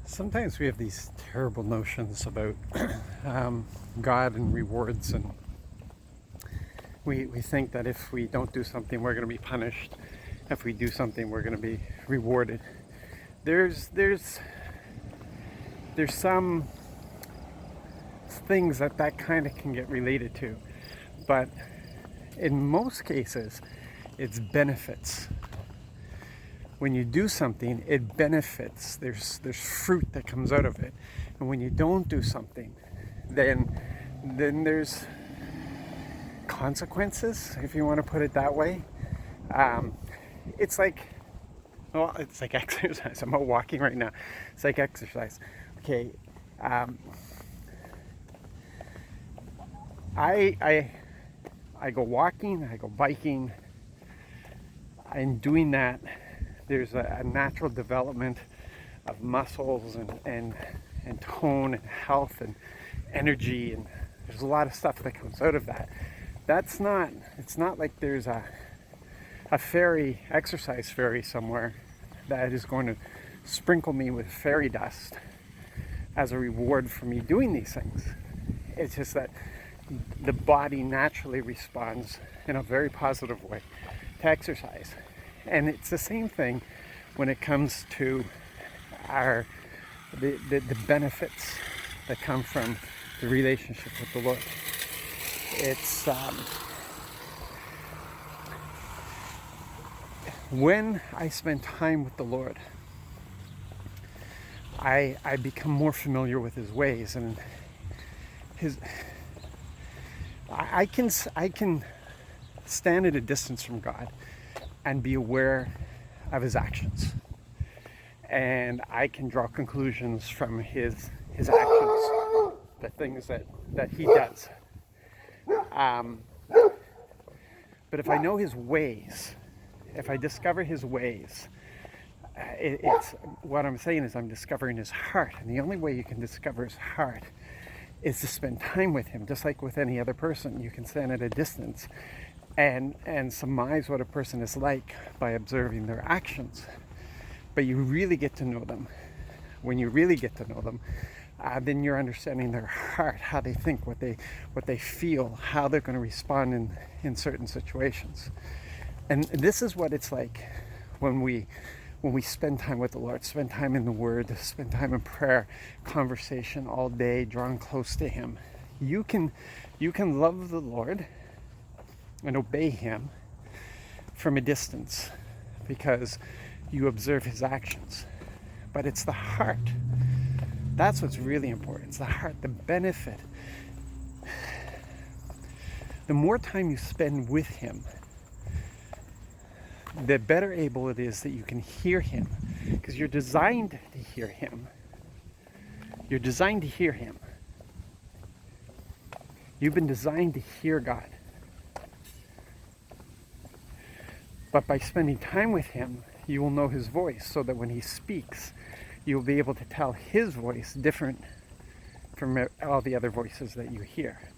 Sometimes we have these terrible notions about God and rewards, and we think that if we don't do something, we're going to be punished. If we do something, we're going to be rewarded. There's some things that kind of can get related to, but in most cases, it's benefits. When you do something, it benefits. There's fruit that comes out of it, and when you don't do something, then there's consequences, if you want to put it that way. It's like, well, it's like exercise. I'm out walking right now. It's like exercise. Okay, I go walking, I go biking. In doing that, there's a natural development of muscles and tone and health and energy, and there's a lot of stuff that comes out of that. It's not like there's a exercise fairy somewhere that is going to sprinkle me with fairy dust as a reward for me doing these things. It's just that the body naturally responds in a very positive way to exercise. And it's the same thing when it comes to the benefits that come from the relationship with the Lord. It's when I spend time with the Lord, I become more familiar with His ways, and I can stand at a distance from God and be aware of His actions, and I can draw conclusions from His actions, the things that He does. But if I know His ways, if I discover His ways, it's what I'm saying is I'm discovering His heart, and the only way you can discover His heart is to spend time with Him. Just like with any other person, you can stand at a distance and surmise what a person is like by observing their actions. But you really get to know them. When you really get to know them, then you're understanding their heart, how they think, what they feel, how they're going to respond in certain situations. And this is what it's like when we spend time with the Lord, spend time in the Word, spend time in prayer, conversation all day, drawn close to Him. You can love the Lord and obey Him from a distance because you observe His actions. But it's the heart. That's what's really important. It's the heart, the benefit. The more time you spend with Him, the better able it is that you can hear Him, because you're designed to hear Him. You're designed to hear Him. You've been designed to hear God. But by spending time with Him, you will know His voice, so that when He speaks, you'll be able to tell His voice different from all the other voices that you hear.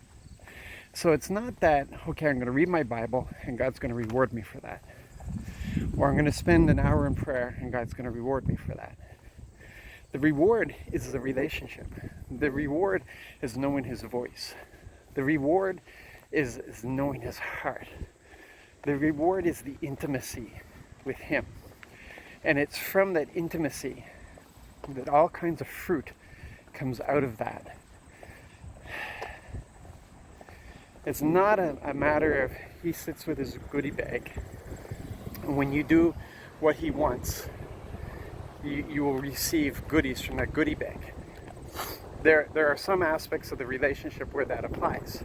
So it's not that, okay, I'm going to read my Bible and God's going to reward me for that. Or I'm going to spend an hour in prayer and God's going to reward me for that. The reward is the relationship. The reward is knowing His voice. The reward is knowing His heart. The reward is the intimacy with Him. And it's from that intimacy that all kinds of fruit comes out of that. It's not a matter of He sits with His goodie bag. When you do what He wants, you will receive goodies from that goodie bag. There are some aspects of the relationship where that applies.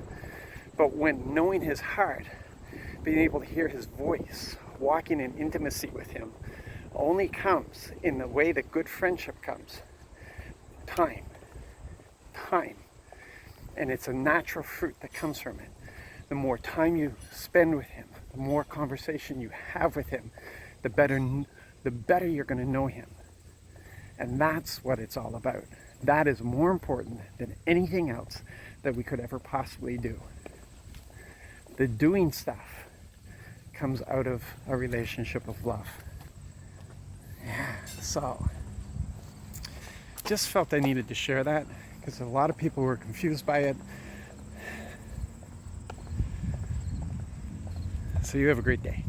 But when knowing His heart, being able to hear His voice, walking in intimacy with Him, only comes in the way that good friendship comes. Time. And it's a natural fruit that comes from it. The more time you spend with Him, the more conversation you have with Him, the better you're going to know Him. And that's what it's all about. That is more important than anything else that we could ever possibly do. The doing stuff comes out of a relationship of love. Yeah, so just felt I needed to share that because a lot of people were confused by it. So you have a great day.